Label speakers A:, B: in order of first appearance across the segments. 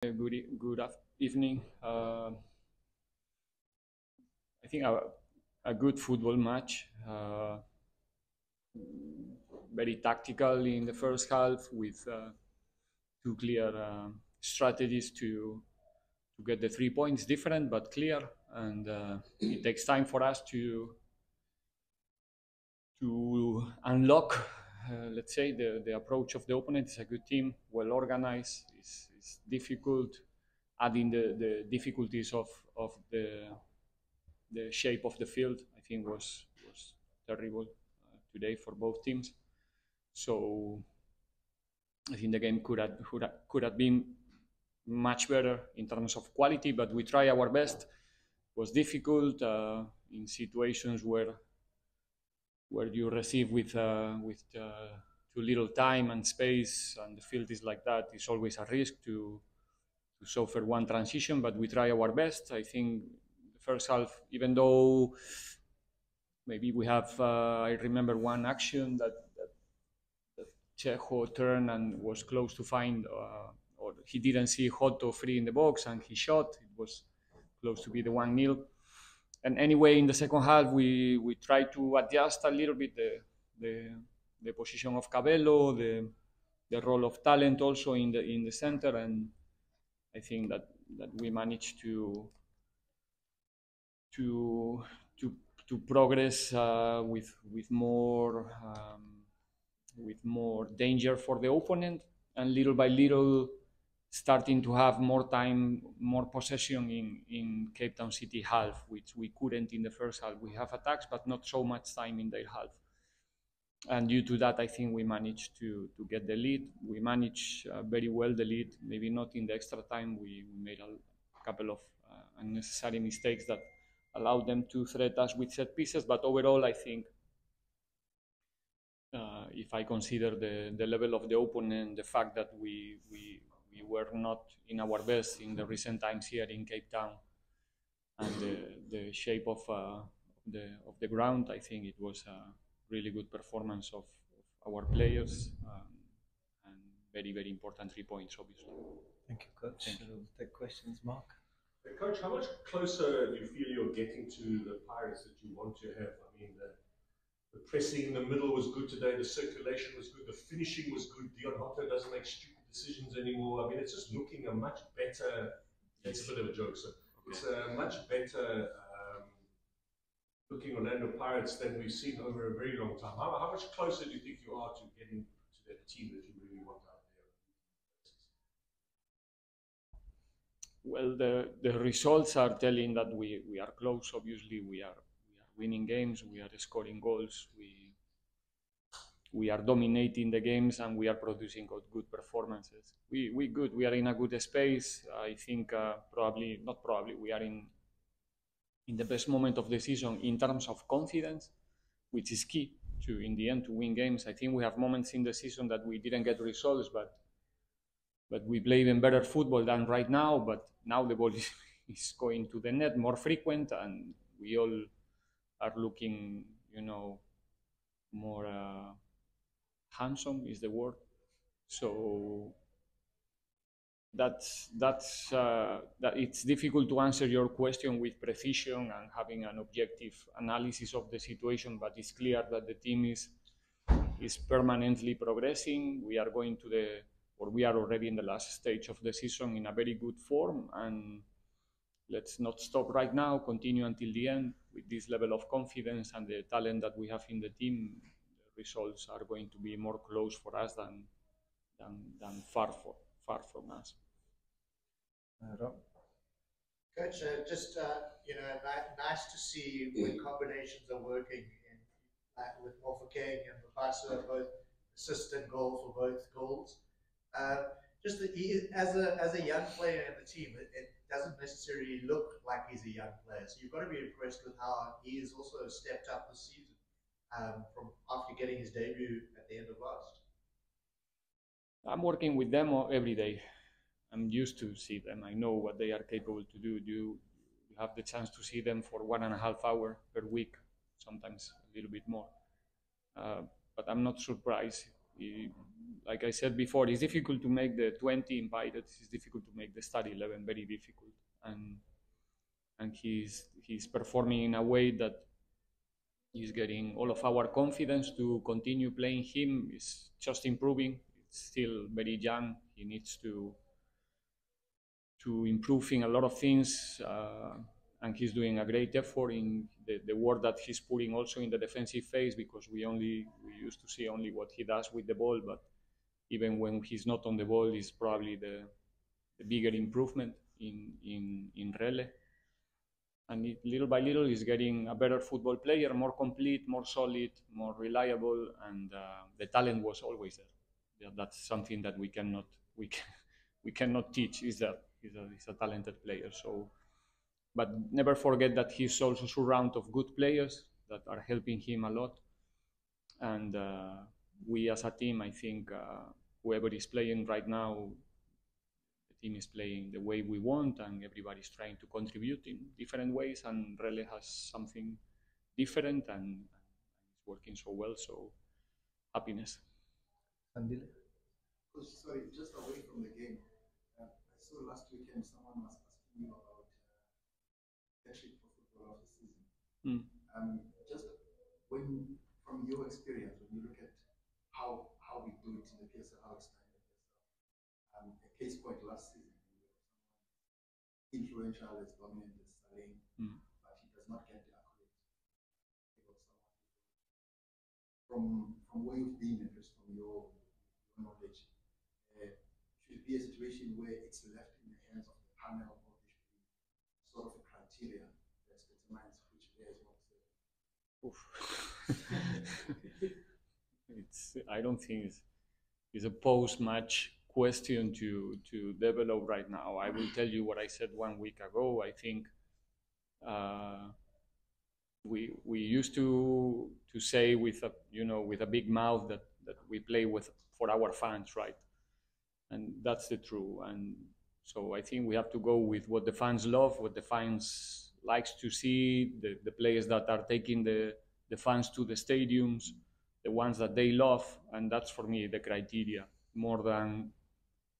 A: Good evening. I think a good football match. Very tactical in the first half with two clear strategies to get the 3 points. Different but clear, and it takes time for us to unlock. Let's say the approach of the opponent is a good team, well organized. It's difficult. Adding the difficulties of the shape of the field, I think was terrible today for both teams. So I think the game could have been much better in terms of quality, but we try our best. It was difficult in situations where you receive with too little time and space, and the field is like that. It's always a risk to suffer one transition, but we try our best. I think the first half, even though maybe we have, I remember one action that Chejo turned and was close to find, or he didn't see Joto free in the box and he shot. It was close to be the 1-0. And anyway, in the second half, we tried to adjust a little bit the position of Cabello, the role of talent also in the center, and I think that we managed to progress with more danger for the opponent, and little by little starting to have more time, more possession in Cape Town City half, which we couldn't in the first half. We have attacks, but not so much time in their half. And due to that, I think we managed to get the lead. We managed very well the lead, maybe not in the extra time. We made a couple of unnecessary mistakes that allowed them to threat us with set pieces. But overall, I think if I consider the level of the opponent, the fact that we were not in our best in the recent times here in Cape Town, and the shape of the ground, I think it was a really good performance of our players, and very, very important 3 points, obviously.
B: Thank you, Coach.
A: Thank you.
B: We'll take questions. Mark?
C: Hey, Coach, how much closer do you feel you're getting to the Pirates that you want to have? I mean, the pressing in the middle was good today, the circulation was good, the finishing was good. Dion Hotto doesn't make stupid decisions anymore. I mean, it's just looking a much better, it's a bit of a joke, so it's a much better looking Orlando Pirates than we've seen over a very long time. How much closer do you think you are to getting to that team that you really want out there?
A: Well, the results are telling that we are close. Obviously, we are winning games, we are scoring goals, we are dominating the games, and we are producing good performances. We are in a good space. I think we are in the best moment of the season in terms of confidence, which is key to, in the end, to win games. I think we have moments in the season that we didn't get results, but we play even better football than right now. But now the ball is going to the net more frequent, and we all are looking, more handsome is the word. So that it's difficult to answer your question with precision and having an objective analysis of the situation, but it's clear that the team is permanently progressing. We are we are already in the last stage of the season in a very good form, and let's not stop right now, continue until the end with this level of confidence and the talent that we have in the team. The results are going to be more close for us than far from us.
D: Coach, nice to see when combinations are working with Mofokeng and Mufasa, both assist and goal for both goals. As a young player in the team, it doesn't necessarily look like he's a young player. So you've got to be impressed with how he has also stepped up this season from after getting his debut at the end of last.
A: I'm working with them every day. I'm used to see them. I know what they are capable to do. You have the chance to see them for 1.5 hours per week, sometimes a little bit more. But I'm not surprised like I said before, it's difficult to make the 20 in Pirates. It's difficult to make the start 11 very difficult, and he's performing in a way that is getting all of our confidence to continue playing him. Is just improving. It's still very young. He needs to improve in a lot of things, and he's doing a great effort in the work that he's putting also in the defensive phase, because we used to see only what he does with the ball, but even when he's not on the ball, is probably the bigger improvement in Rele. And little by little, he's getting a better football player, more complete, more solid, more reliable, and the talent was always there. Yeah, that's something that we cannot teach. Is that he's a talented player. So, but never forget that he's also surrounded of good players that are helping him a lot. And we as a team, I think, whoever is playing right now, team is playing the way we want, and everybody's trying to contribute in different ways, and Rele has something different, and it's working so well. So happiness.
B: Andile?
E: Sorry, just away from the game. I saw last weekend someone was asking you about metric for football of the season. Just when, from your experience, when you look at how we do it in the PSL, how it's done in the PSL, a case point last season, influential as dominant as Saleh, but he does not get the accolades. From where you've been, and just from your knowledge, should it be a situation where it's left in the hands of the panel, or there should be sort of a criteria that determines which player is what?
A: I don't think it's a post-match question to develop right now. I will tell you what I said 1 week ago. I think we used to say with a big mouth that we play for our fans, right? And that's the truth. And so I think we have to go with what the fans love, what the fans likes to see, the players that are taking the fans to the stadiums, the ones that they love, and that's for me the criteria, more than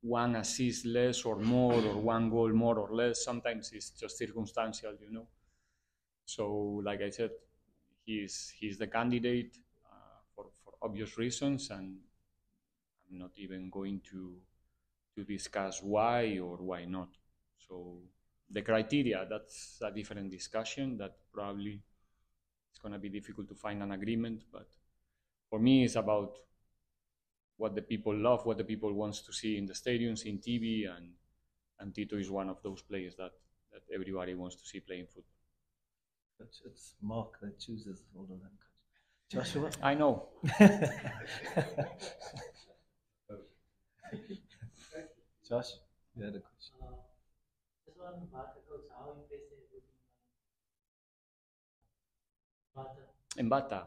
A: one assist less or more, or one goal more or less. Sometimes it's just circumstantial, So, like I said, he's the candidate for obvious reasons, and I'm not even going to discuss why or why not. So, the criteria, that's a different discussion that probably it's going to be difficult to find an agreement, but for me, it's about what the people love, what the people wants to see in the stadiums, in TV, and Tito is one of those players that everybody wants to see playing football.
B: It's Mark that chooses all of them. Joshua?
A: I know.
B: Josh, you had a question.
F: Just one part about how impressive it would be.
A: Mbata.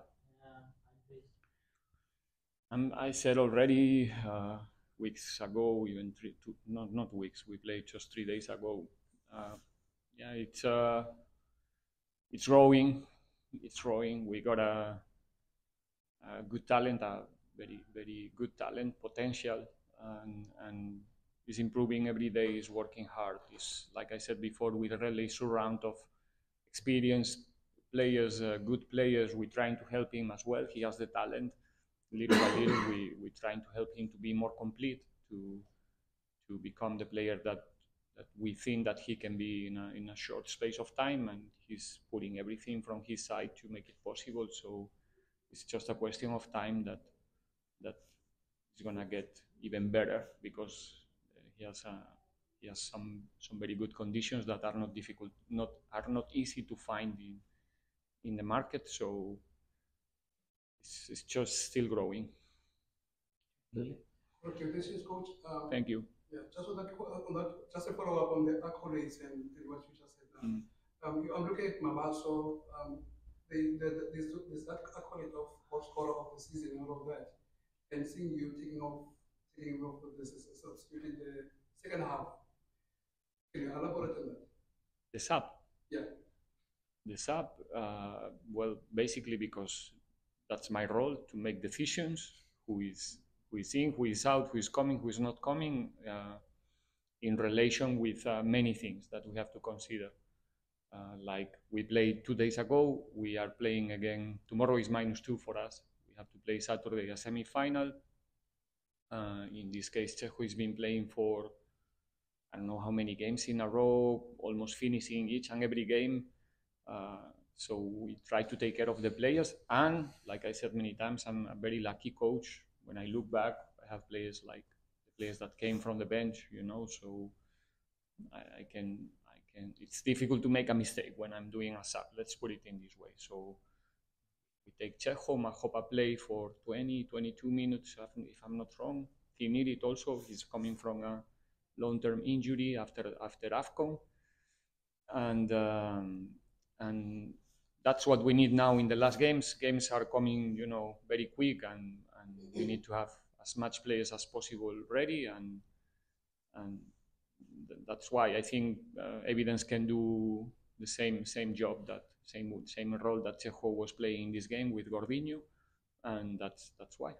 A: I said already weeks ago, even not weeks. We played just 3 days ago. Yeah, it's growing. It's growing. We got a good talent, a very very good talent, potential, and is improving every day. Is working hard. Is, like I said before, with a really surround of experienced players, good players. We're trying to help him as well. He has the talent. Little by little, we're trying to help him to be more complete, to become the player that we think that he can be in a short space of time, and he's putting everything from his side to make it possible. So it's just a question of time that he's gonna get even better, because he has some very good conditions that are not difficult, are not easy to find in the market. So it's just still growing.
E: Okay, this is Coach.
A: Thank you.
E: Yeah, just on that, just a follow up on the accolades and what you just said now. I'm looking at Mabaso. There's that accolade of top scorer of the season and all of that, and seeing you taking off with this substitute in the second half. Can you elaborate on that?
A: The sub.
E: Yeah.
A: The sub. Well, basically because that's my role, to make decisions. Who is who is in, who is out, who is coming, who is not coming, in relation with many things that we have to consider. Like we played 2 days ago, we are playing again. Tomorrow is -2 for us. We have to play Saturday a semi-final. In this case, Chejo has been playing for I don't know how many games in a row, almost finishing each and every game. So we try to take care of the players. And like I said many times, I'm a very lucky coach. When I look back, I have players like the players that came from the bench, you know, so I can, it's difficult to make a mistake when I'm doing a sub. Let's put it in this way. So we take Chejo, Majopa play for 20, 22 minutes, if I'm not wrong. He needed also, he's coming from a long-term injury after AFCON. And that's what we need now in the last games. Games are coming, you know, very quick, and we need to have as much players as possible ready, and that's why I think Evidence can do the same job, that same role that Chejo was playing in this game with Gordinho, and that's why.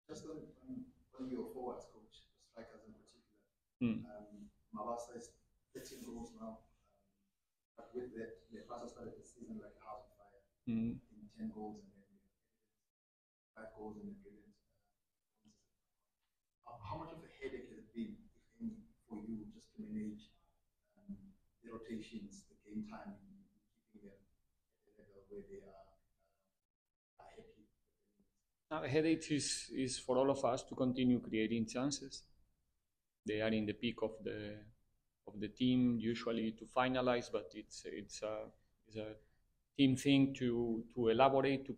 E: Just on your forwards, coach, the strikers in particular. Mabasa is 13 goals now. But with that, the Barca started the season like a house on fire. In 10 goals and then 5 goals and then brilliant. How much of a headache has it been, if any, for you just to manage the rotations, the game time, keeping them at the level where they are happy?
A: Now, the headache is for all of us to continue creating chances. They are in the peak of the team usually to finalize, but it's a team thing to elaborate, to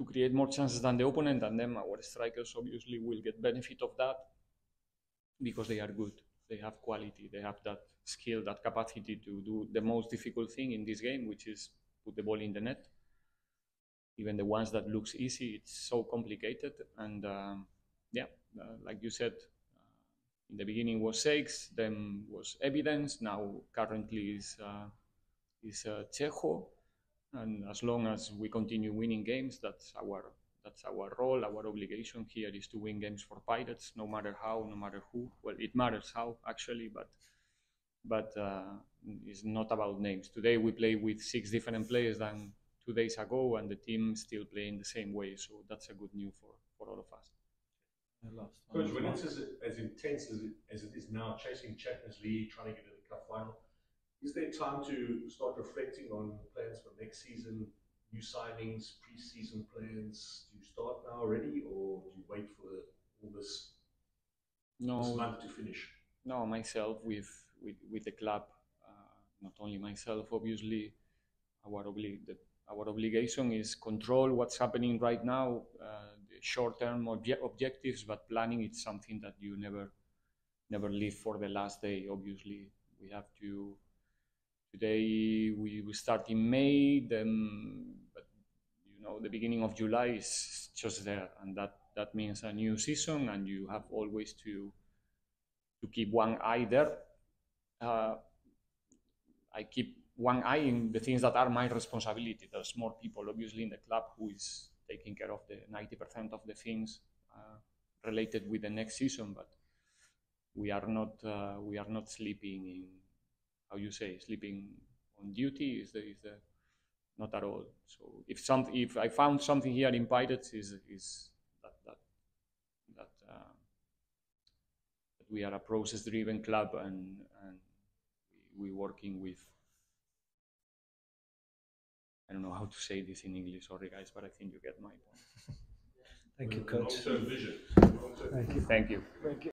A: create more chances than the opponent, and then our strikers obviously will get benefit of that because they are good. They have quality, they have that skill, that capacity to do the most difficult thing in this game, which is put the ball in the net. Even the ones that looks easy, it's so complicated. And like you said, in the beginning was Seix, then was Evidence, now currently is Chejo. And as long as we continue winning games, that's our role. Our obligation here is to win games for Pirates, no matter how, no matter who. Well, it matters how, actually, but it's not about names. Today we play with 6 different players than 2 days ago, and the team still playing the same way. So that's a good news for all of us.
C: Coach, when it's as intense as it is now, chasing Champions League, trying to get to the cup final, is there time to start reflecting on plans for next season, new signings, pre-season plans? Do you start now already, or do you wait for all this month to finish?
A: No, myself with the club, not only myself, obviously, our obligation is control what's happening right now, the short-term objectives, but planning is something that you never leave for the last day. Obviously, we have to. Today we start in May, then, but you know, the beginning of July is just there, and that means a new season, and you have always to keep one eye there. I keep one eye in the things that are my responsibility. There's more people, obviously, in the club who is taking care of the 90% of the things related with the next season, but we are not sleeping in, how you say, sleeping on duty is the not at all. So if I found something here in Pirates is that we are a process-driven club, and we working with, I don't know how to say this in English, sorry guys, but I think you get my point.
B: Thank you, coach.
C: Long-term vision.
B: Thank you.
A: Thank you.